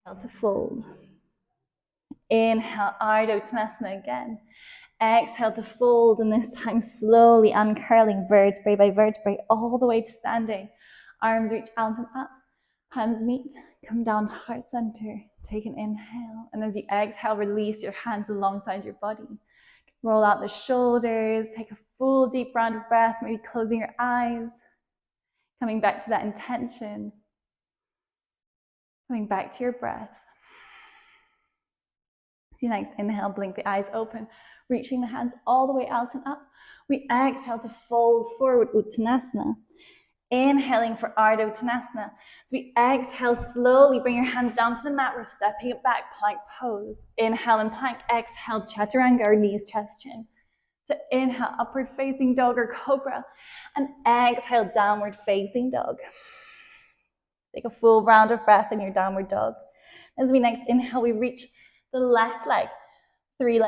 To fold. Inhale, Ardha Uttanasana again. Exhale to fold, and this time slowly uncurling vertebrae by vertebrae all the way to standing. Arms reach out and up, hands meet, come down to heart center. Take an inhale, and as you exhale, release your hands alongside your body. Roll out the shoulders, take a full deep round of breath, maybe closing your eyes. Coming back to that intention. Coming back to your breath. So your next inhale, blink the eyes open, reaching the hands all the way out and up. We exhale to fold forward, Uttanasana. Inhaling for Ardha Uttanasana. So we exhale slowly, bring your hands down to the mat. We're stepping it back, plank pose. Inhale and plank, exhale, chaturanga, or knees, chest, chin. So inhale, upward facing dog or cobra, and exhale, downward facing dog. Take a full round of breath in your downward dog. As we next inhale, we reach the left leg, 3 legs.